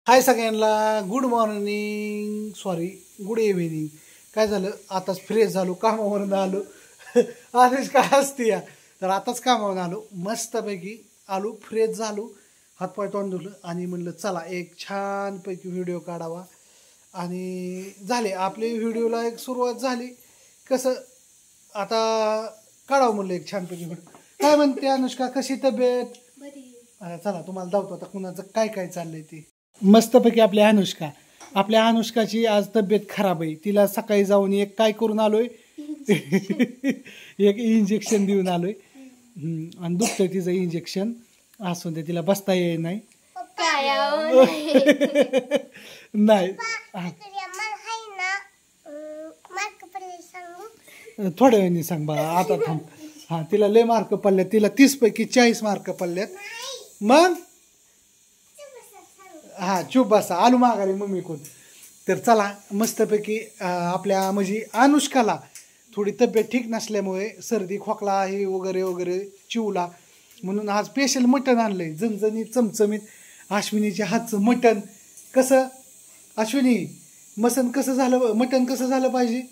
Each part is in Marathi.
हाय सगळ्यांना, good morning, sorry good evening. काय झालं, आताच फ्रेश झालो, कामावरून आलो. आधीच काय असते या, तर आताच कामावरून आलो, मस्तपैकी आलो, फ्रेश झालो, हातपाय तोंड धुतलं आणि म्हणलं चला एक छानपैकी व्हिडिओ काढावा. आणि झाले आपले व्हिडिओला एक सुरुवात झाली. कसं आता काढावं म्हणलं एक छानपैकी व्हिडिओ. काय म्हणते अनुष्का, कशी तब्येत? चला तुम्हाला दावतो आता कुणाचं काय काय चाललंय ते. मस्तपैकी आपल्या अनुष्काची आज तब्येत खराब आहे. तिला सकाळी जाऊन एक काय करून आलोय एक इंजेक्शन देऊन आलोय. आणि दुखतंय तिचं इंजेक्शन असून ते तिला बसता येई नाही. नाही थोड्या वेळाने सांग बाळा, आता थांब. हा तिला लय मार्क पडल्यात, तिला 30 पैकी 40 मार्क पडल्यात. मग हा चूप बसा, आलू मागाली मम्मी कोण. तर चला मस्तपैकी आपल्या म्हणजे अनुष्काला थोडी तब्येत ठीक नसल्यामुळे सर्दी खोकला हे वगैरे वगैरे चिवला, म्हणून आज स्पेशल मटण आणलंय, झणझणीत चमचमीत अश्विनीच्या हातचं मटण. कसं अश्विनी, मटण कसं झालं पाहिजे?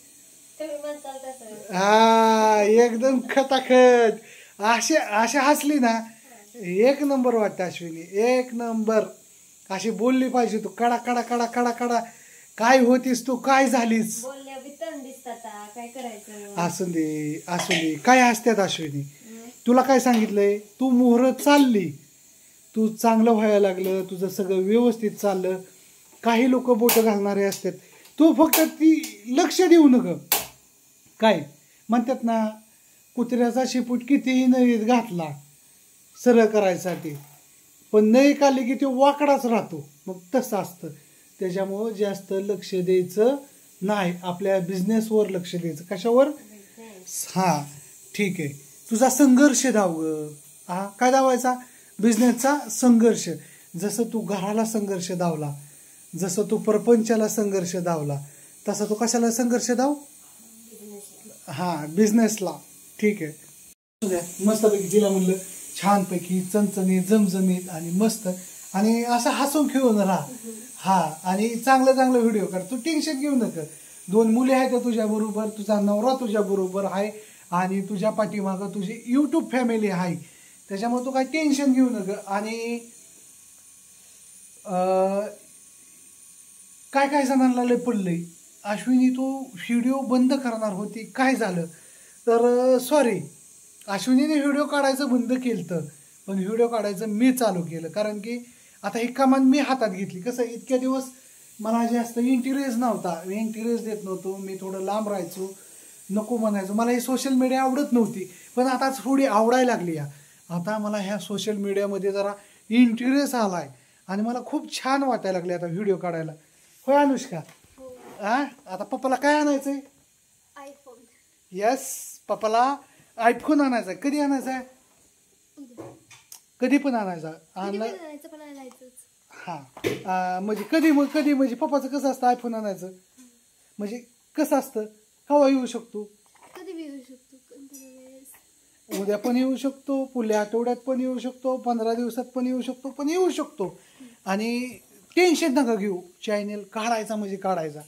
हा एकदम खटाखट. अशी हसली ना एक नंबर वाटतं अश्विनी, एक नंबर. अशी बोलली पाहिजे तू, कडा कडा कडा कडा कडा. काय होतीस तू, काय झालीस? असून दे काय हसत्यात अश्विनी. तुला काय सांगितलंय, तू मोहर चालली, तू चांगलं व्हायला लागलं, तुझं सगळं व्यवस्थित चाललं. काही लोक बोट घालणारे असतात, तू फक्त ती लक्ष देऊ नका. काय म्हणतात ना, कुत्र्याचा शेपूट कितीही नळीत घातला सरळ करायसाठी, पण नळी काढली की तो वाकडाच राहतो. मग तसं असतं. त्याच्यामुळं जास्त लक्ष द्यायचं नाही, आपल्या बिझनेसवर लक्ष द्यायचं. कशावर? हा ठीक आहे. तुझा संघर्ष धाव ग. हा काय धावायचा? बिझनेसचा संघर्ष. जसं तू घराला संघर्ष धावला, जसं तू प्रपंचाला संघर्ष धावला, तसा तू कशाला संघर्ष धाव? हा बिझनेसला. ठीक आहे. मस्तपैकी तिला म्हणलं छानपैकी चणचणीत झमझमीत आणि मस्त आणि असं हसून खेळून राहा. हा आणि चांगलं चांगलं व्हिडिओ कर, तू टेन्शन घेऊ नका. 2 मुले आहेत तुझ्या बरोबर, तुझा नवरा तुझ्या बरोबर आहे आणि तुझ्या पाठीमागं तुझी यूट्यूब फॅमिली आहे. त्याच्यामुळे तू काय टेन्शन घेऊ नका. आणि काय काय जणांना लय पडलंय, अश्विनी तू व्हिडिओ बंद करणार होती, काय झालं? तर सॉरी, अश्विनीने व्हिडिओ काढायचं बंद केलं, पण व्हिडिओ काढायचं मी चालू केलं. कारण की आता ही कमान मी हातात घेतली. कसं इतक्या दिवस मला जास्त इंटरेस्ट नव्हता, इंटरेस्ट देत नव्हतो मी, थोडं लांब राहायचो, नको म्हणायचो. मला ही सोशल मीडिया आवडत नव्हती, पण आता थोडी आवडायला लागली. आता मला ह्या सोशल मीडियामध्ये जरा इंटरेस्ट आला आहे आणि मला खूप छान वाटायला लागले आता व्हिडिओ काढायला. होय अनुष्का? हा आता पप्पाला काय आणायचंय? आयफोन. यस, पप्पाला आयफोन आणायचा आहे. कधी आणायचा आहे? कधी पण आणायचा. हा म्हणजे कधी म्हणजे पप्पाचं कसं असतं आयफोन आणायचं म्हणजे कसं असतं? केव्हा येऊ शकतो? उद्या पण येऊ शकतो, पुढल्या आठवड्यात पण येऊ शकतो, 15 दिवसात पण येऊ शकतो, पण येऊ शकतो. आणि टेन्शन नका घेऊ, चॅनल काढायचा म्हणजे काढायचा.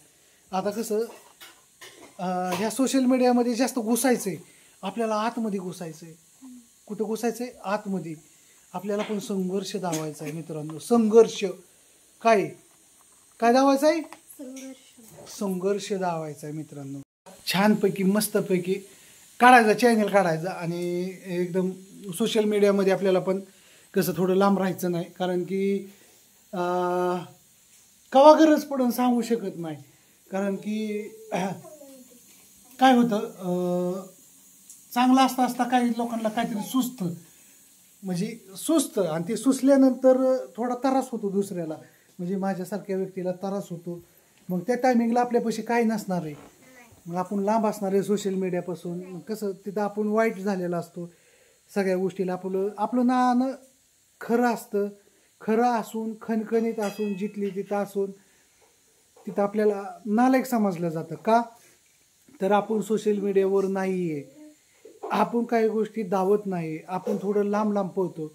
आता कसं ह्या सोशल मीडियामध्ये जास्त घुसायचंय, आपल्याला आतमध्ये घुसायचंय. कुठं घुसायचंय? आतमध्ये. आपल्याला पण संघर्ष धावायचा आहे मित्रांनो. संघर्ष काय धावायचा आहे? संघर्ष धावायचा आहे मित्रांनो. छानपैकी मस्तपैकी काढायचा, चॅनल काढायचा. आणि एकदम सोशल मीडियामध्ये आपल्याला पण कसं थोडं लांब राहायचं नाही, कारण की केव्हा गरज पडून सांगू शकत नाही. कारण की काय होतं, चांगलं असता काही लोकांना काहीतरी सुचतं, म्हणजे सुचतं, आणि ते सुचल्यानंतर थोडा त्रास होतो दुसऱ्याला, म्हणजे माझ्यासारख्या व्यक्तीला त्रास होतो. मग त्या टायमिंगला आपल्यापाशी काही नसणार आहे, मग आपण लांब असणार आहे सोशल मीडियापासून. कसं तिथं आपण वाईट झालेला असतो सगळ्या गोष्टीला. आपलं नाणं खरं असतं, खरं असून खणखणीत असून जिथली तिथं असून तिथं आपल्याला नालायक समजलं जातं. का? तर आपण सोशल मीडियावर नाही आहे, आपण काही गोष्टी दावत नाही, आपण थोडं लांब लांब पळतो.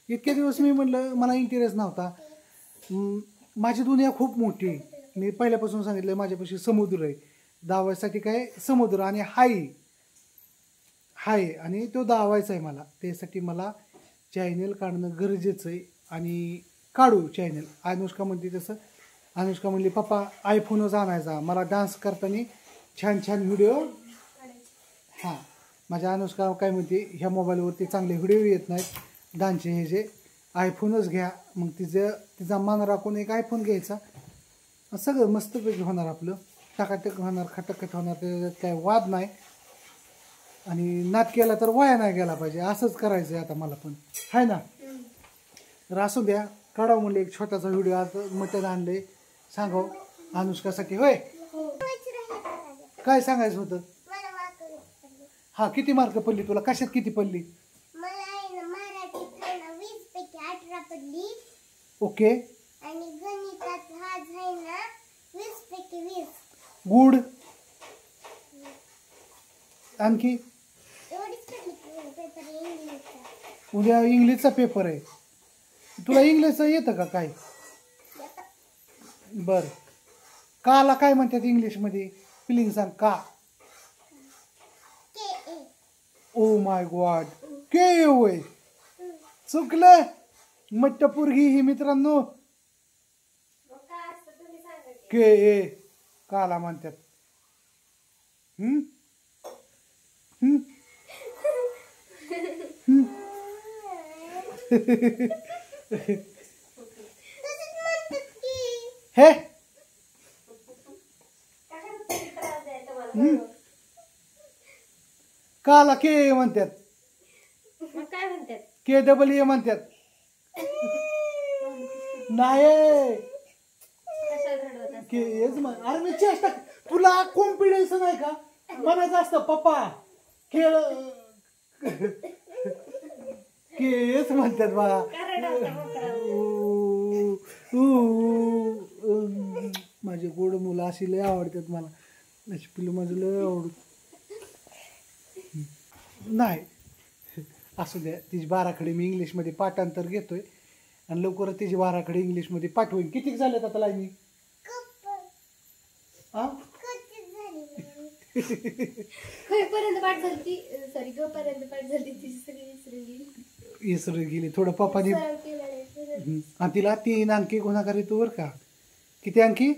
इतके दिवस मी म्हणलं मला इंटरेस्ट नव्हता, माझी दुनिया खूप मोठी आहे. मी पहिल्यापासून सांगितलं माझ्यापाशी समुद्र आहे. धावायसाठी काय समुद्र आणि हाय आणि तो धावायचा आहे मला. त्यासाठी मला चॅनल काढणं गरजेचं आहे आणि काढू चॅनल. अनुष्का म्हणते तसं. अनुष्का म्हणली पप्पा आयफोनच आणायचा मला डान्स करताना छान छान व्हिडिओ. हां माझ्या अनुष्का काय म्हणते ह्या मोबाईलवरती चांगले व्हिडिओ येत नाहीत डान्सचे हे जे आयफोनच घ्या. मग तिचा मान राखून एक आयफोन घ्यायचा सगळं मस्तपैकी होणार आपलं. टाकाटक होणार खटखट होणार त्याच्यात काय वाद नाही. आणि नाद केला तर वाया नाही गेला पाहिजे असंच करायचं आहे आता मला पण आहे ना. तर असू द्या काढावं म्हणले एक छोटासा व्हिडिओ. आज मटण आणले सांगाव अनुष्कासाठी. होय काय सांगायचं होतं. हा किती मार्क पडली तुला कशात किती पडली. ओके आणि गणितात आज आहे ना 20 पैकी 20. गुड. आणखी एवढीच पेपर इंग्लिशचा. उद्या इंग्लिशचा पेपर आहे. तुला इंग्लिशचं येतं का काय. बर काला काय म्हणतात इंग्लिशमध्ये स्पेलिंग सांग. का के ए. ओ माय गॉड के होय चुकलं. मट्ट पोरगी ही मित्रांनो के ए काला म्हणतात. हम्म हम्म हे काला के म्हणतात. काय म्हणतात के डबल ए म्हणतात. नाही के एच म्हण. अरे मी चेष्टा तुला कॉन्फिडन्स नाही का म्हणायचं असतं पप्पा खेळ केच म्हणतात बा. माझे गोड मुलं अशी लय आवडतात मला. अशी पिल्लू माझं लय आवडत नाही. असू द्या तिची बाराखडी मी इंग्लिशमध्ये पाठांतर घेतोय आणि लवकरच तिची बाराखडी इंग्लिशमध्ये पाठवून. किती झालेत आता लाईनी. पर्यंत पाठ झाली सॉरी ग पर्यंत पाठ झाली ती इसरून गेली थोडं पप्पानी. आणि तिला 3 अंकी गुन्हागार येतो बरं का. किती अंकी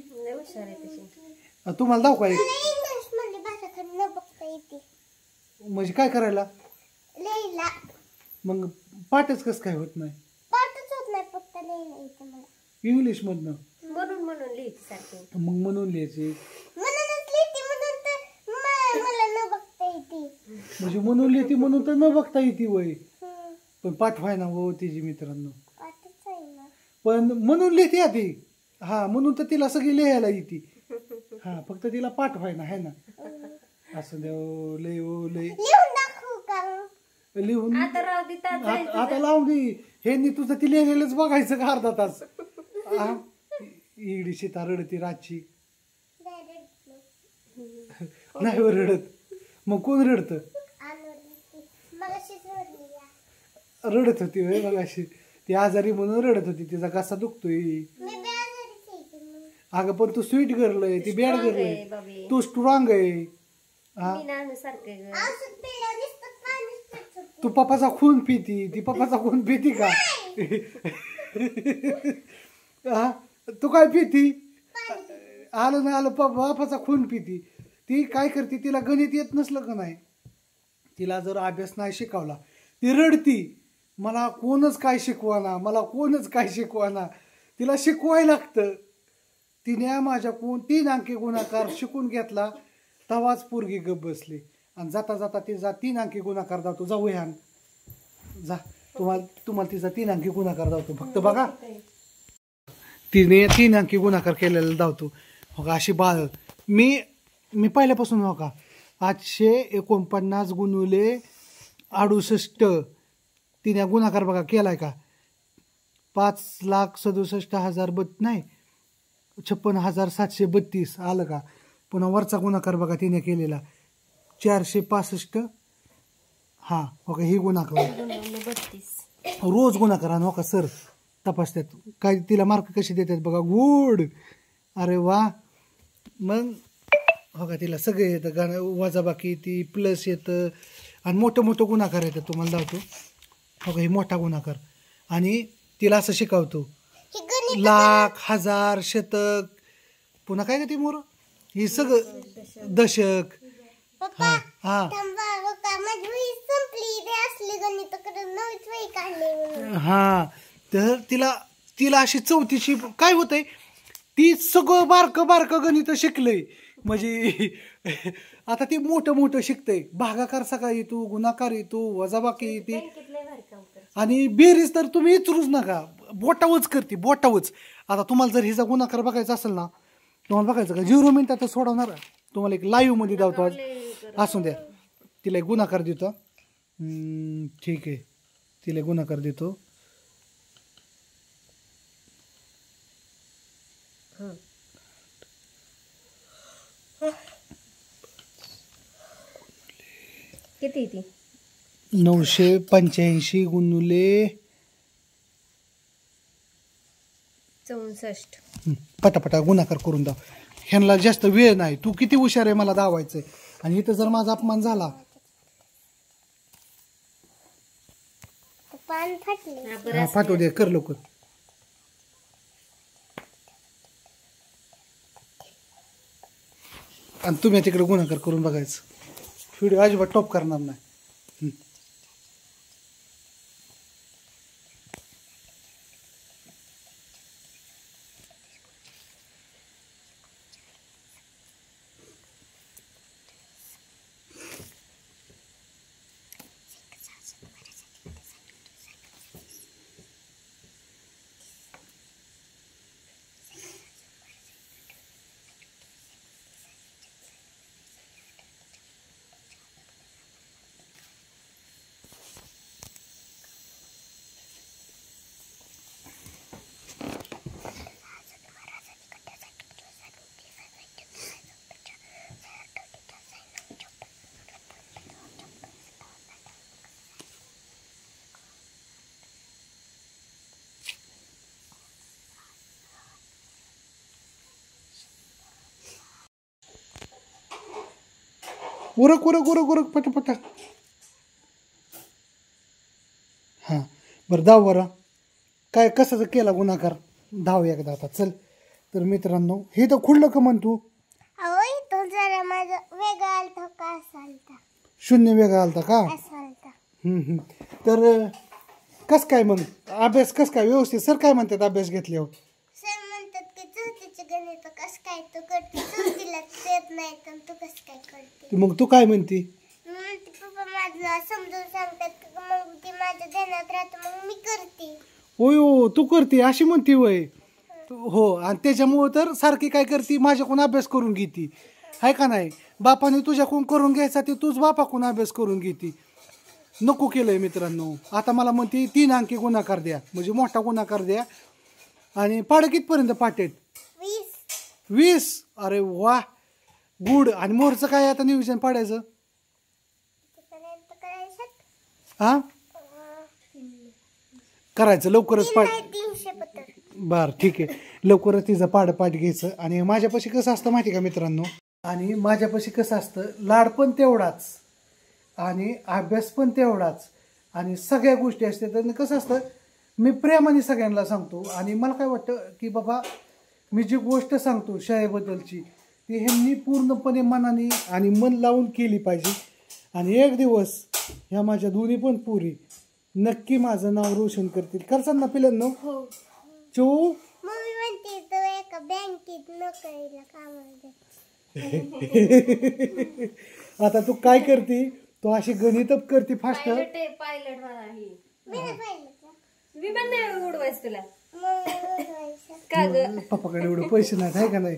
तुम्हाला दाव का. म्हणजे काय करायला मग पाठच कसं काय होत नाही. इंग्लिश मधनं म्हणून लिहायची. मग म्हणून लिहायचे म्हणजे म्हणून लिहिती म्हणून तर न बघता येते वय. पण पाठवाय ना हो तिची मित्रांनो. पण म्हणून लिहिते आधी. हा म्हणून तर तिला सगळी लिहायला येते. हा फक्त तिला पाठवाय ना आहे ना. असं देव लय ओ लय लिहून आता लावून दे. हे तुझं ती लिहिलेलंच बघायचं का अर्धा तास. हा इडी सीता रडती रातची नाही वर रडत. मग कोण रडत. रडत होती होय मग अशी. ती आजारी म्हणून रडत होती. तिचा घसा दुखतोय. अगं पण तू स्वीट गर्ल आहे ती बॅड गर्ल आहे. तू स्ट्रॉंग आहे. तू पप्पाचा खून पिती. ती पप्पाचा खून पिती का. हा तू काय पिती. आलं ना आलं बापाचा खून पिती. ती काय करते तिला गणित येत नसलं का नाही. तिला जर अभ्यास नाही शिकवला ती रडती. मला कोणच काय शिकवाना मला कोणच काय शिकवाना. तिला शिकवायला लागतं. तिने माझ्या 3 अंकी गुणाकार शिकून घेतला तवाच पोरगी गप बसली. आणि जाता जाता तिचा 3 अंकी गुणाकार दावतो. जाऊ ह्या जा तुम्हाला तिचा 3 अंकी गुणाकार दावतो. फक्त बघा तिने 3 अंकी गुणाकार केलेला दावतो. हो का अशी बाळ मी पहिल्यापासून हो का 849 गुणुले 68 तिने गुणाकार बघा केलाय का. 5,67,000 नाही 56,732 आलं का. पुन्हा वरचा गुणाकार बघा तिने केलेला 465. हा हो का ही गुणाकार रोज गुणाकार हो का सर. तपासतात काय तिला मार्क कसे देतात बघा गुड. अरे वा. मग हो का तिला सगळे येतं गाणं वजाबाकी ती प्लस येतं आणि मोठं मोठं गुणाकार येतं तुम्हाला लावतो हो का हे मोठा गुणाकार आणि तिला असं शिकवतो लाख हजार शतक पुन्हा काय का ती मोर हे सगळं दशक. हा हा हा तर तिला तिला अशी चौथीची काय होतंय ती सगळं बारकं बारकं गणित शिकलंय म्हणजे आता ती मोठं मोठं शिकतंय भागाकार सकाळी येतो गुणाकार येतो वजाबाकी येते आणि बेरीज तर तुम्ही विचारूच नका बोटावच करते बोटावच. आता तुम्हाला जर हिचा गुणाकार बघायचा असेल ना तुम्हाला बघायचं का 0 मिनिटात सोडवणार तुम्हाला एक लाईव्ह मध्ये दावतो आज असून द्या तिला एक गुणाकार देतो. ठीक आहे तिला एक गुणाकार देतो. किती ती 985 गुणुले 64. पटापटा गुणाकार करून दाव ह्यांना जास्त वेळ नाही तू किती हुशार आहे मला दावायचंय आणि इथं जर माझा अपमान झाला फाटू दे कर लवकर. आणि तुम्ही तिकडे गुणाकार करून बघायचं व्हिडिओ अजिबात टॉप करणार नाही. उरक उरक उरक उरक पटापटा. हां बरं धाव बरं काय कसाचा केला गुणाकार धाव एकदा आता चल. तर मित्रांनो हे तर खुडलं का म्हण तू शून्य वेगळा आलता का. तर कस काय मग अभ्यास कस काय व्यवस्थित सर काय म्हणतात अभ्यास घेतल्यावर सर म्हणतात की चौथीचे गणित कस काय तू करते चौथीला येत नाही तर तू कस काय करते मग तू काय म्हणती म्हणते पप्पा माझं समजून सांगतात मग ती माझ्या ध्यानात राहतं मग मी करते. होय हो तू करते अशी म्हणती वय हो आणि त्याच्यामुळं तर सारखी काय करते माझ्याकडून अभ्यास करून घेते आहे का नाही. बापाने तुझ्याकडून करून घ्यायचा ते तूच बापाकडून अभ्यास करून घेते. नको केलंय मित्रांनो. आता मला म्हणते 3 अंकी गुणाकार द्या म्हणजे मोठा गुणाकार द्या आणि पाढं कितपर्यंत पाटेत 20. अरे वा गुड. आणि मोरचं काय आता नियोजन पाडायचं हा करायचं लवकरच पाठ. बर ठीक आहे लवकरच तिचं पाठ घ्यायचं. आणि माझ्यापाशी कसं असतं माहिती का मित्रांनो आणि माझ्यापाशी कसं असतं लाड पण तेवढाच आणि अभ्यास पण तेवढाच आणि सगळ्या गोष्टी असतात. आणि कसं असतं मी प्रेमाने सगळ्यांना सांगतो आणि मला काय वाटतं की बाबा मी जी गोष्ट सांगतो शाळेबद्दलची ती ह्यांनी पूर्णपणे मनाने आणि मन लावून केली पाहिजे. आणि एक दिवस ह्या माझ्या दोन्ही पण पुरी नक्की माझं नाव रोशन करतील. करतात ना पिल्यांनो चो मम्मी म्हणते तो एका बँकेत नोकरीला कामाला. आता तू काय करते तू अशी गणित करते फास्ट पायलट मला ही मी पण नाही उडवायच तुला का ग पप्पाकडे एवढे पैसे नाहीत आहे का नाही.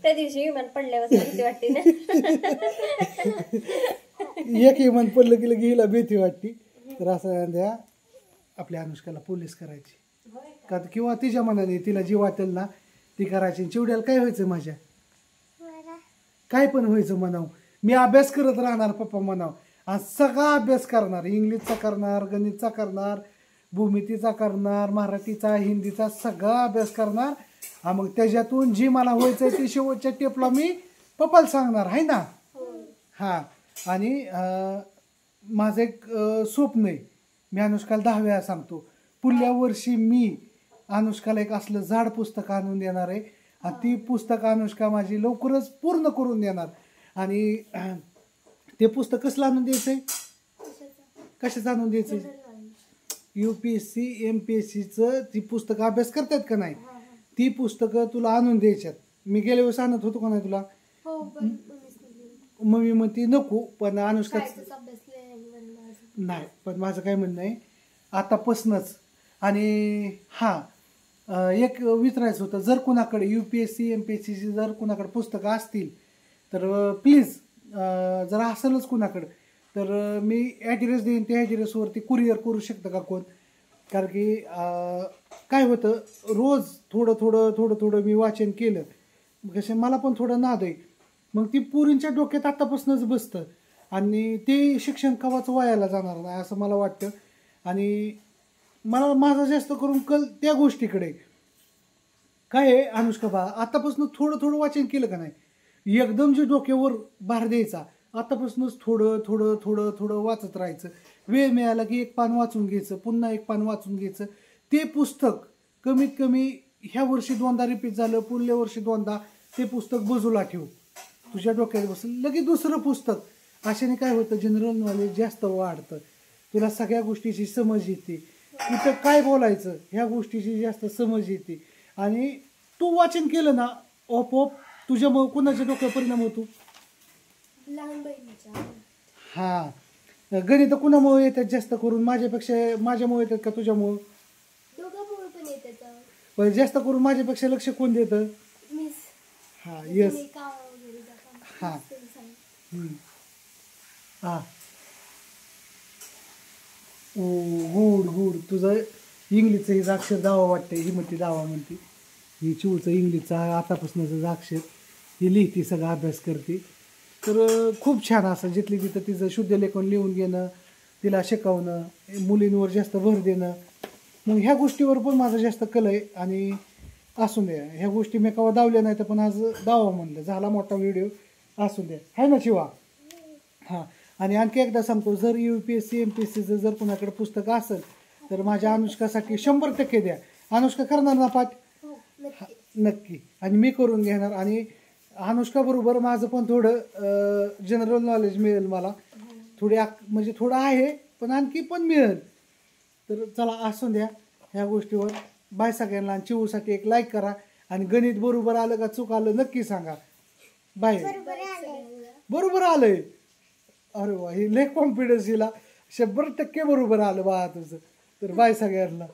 त्या दिवशी विमान पडल्यावर भीती वाटते ना एक विमान पडलं की लगे हिला भीती वाटते. तर असं द्या आपल्या अनुष्काला पोलीस करायची का किंवा तिच्या मनाने तिला जी वाटेल ना ती करायची. चिवड्याला काय व्हायचं माझ्या काय पण व्हायचं म्हणाव मी अभ्यास करत राहणार पप्पा म्हणाव आणि सगळा अभ्यास करणार, इंग्लिशचा करणार, गणितचा करणार, भूमितीचा करणार, मराठीचा, हिंदीचा सगळा अभ्यास करणार. हा मग त्याच्यातून जी मला व्हायचं ते शेवटच्या टेपला मी पप्पाला सांगणार आहे ना. हां आणि माझं एक स्वप्न आहे, मी अनुष्काला 10 वेळा सांगतो, पुढल्या वर्षी मी अनुष्काला एक असलं जाड पुस्तक आणून देणार आहे आणि ती पुस्तक अनुष्का माझी लवकरच पूर्ण करून देणार. आणि ते पुस्तक कसलं आणून द्यायचंय, कशाचं आणून द्यायचंय, UPSC MPSCचं ती पुस्तकं अभ्यास करतात का नाही ती पुस्तकं तुला आणून द्यायच्यात. मी गेल्या वेळेस आणत होतो का नाही तुला, मम्मी म्हणते नको, पण अनुष्का नाही, पण माझं काय म्हणणं आहे आतापासूनच. आणि हां एक विचारायचं होतं, जर कुणाकडे UPSC MPSCची जर कुणाकडे पुस्तकं असतील तर प्लीज, जर असेलच कुणाकडं तर मी ॲड्रेस देईन, त्या ॲड्रेसवरती कुरिअर करू शकतं का कोण. कारण की काय होतं, रोज थोडं थोडं थोडं थोडं मी वाचन केलं कसं मला पण थोडं नाद आहे, मग ती पोरींच्या डोक्यात आत्तापासूनच बसतं आणि ते शिक्षण कवाच वायाला जाणार नाही असं मला वाटतं. आणि मला माझा जास्त करून कल त्या गोष्टीकडे काय आहे, अनुष्का बा आतापासून थोडं थोडं वाचन केलं का नाही, एकदम जे डोक्यावर भार द्यायचा, आतापासूनच थोडं थोडं थोडं थोडं वाचत राहायचं. वेळ मिळाला की एक पान वाचून घ्यायचं, पुन्हा एक पान वाचून घ्यायचं. ते पुस्तक कमीत कमी ह्या वर्षी 2दा रिपीट झालं, पुढल्या वर्षी 2दा, ते पुस्तक बाजूला ठेव, तुझ्या डोक्यात बसलं लगेच दुसरं पुस्तक. अशाने काय होतं, जनरल नॉलेज जास्त वाढतं, तुला सगळ्या गोष्टीची समज येते, कुठं काय बोलायचं ह्या गोष्टीची जास्त समज येते. आणि तू वाचन केलं ना ओपोप तुझ्यामुळं कुणाच्या डोक्यावर परिणाम होतो, लहान बहिणीच्या. हां गणित कुणामुळे येतात जास्त करून, माझ्यामुळे येतात का तुझ्यामुळं, दोघांमुळे पण येतात. पण जास्त करून माझ्यापेक्षा लक्ष कोण देतं, मिस. हां येस हां हां गुड गुड. तुझं इंग्लिशचं हिचं अक्षर दावा वाटतं, ही म्हणते दावा म्हणते, ही चिवचं इंग्लिशचं आतापासूनच अक्षर ही लिहिते, सगळा अभ्यास करते. तर खूप छान असं जिथली तिथं तिचं शुद्ध लेखन लिहून घेणं, तिला शिकवणं, मुलींवर जास्त भर देणं, मग ह्या गोष्टीवर पण माझं जास्त कल आहे. आणि असून द्या ह्या गोष्टी मी केव्हा दावल्या नाही तर पण आज दावा म्हणलं, झाला मोठा व्हिडिओ असून द्या, आहे ना शिवा. हां आणि आणखी एकदा सांगतो, जर UPSC MPSCचं जर कुणाकडे पुस्तकं असेल तर माझ्या अनुष्कासाठी 100% द्या. अनुष्का करणार ना पाठ, नक्की, आणि मी करून घेणार. आणि अनुष्काबरोबर माझं पण थोडं जनरल नॉलेज मिळेल मला, थोडी म्हणजे थोडं आहे पण आणखी पण मिळेल. तर चला असून द्या ह्या गोष्टीवर. बाय सगळ्यांना. आणि चिवसाठी एक लाईक करा आणि गणित बरोबर आलं का चूक आलं नक्की सांगा. बाय. बरोबर आलंय, अरे वा, ही लय कॉन्फिडन्स हिला, 100% बरोबर आलं बा तुझं. तर बाय सगळ्यांना.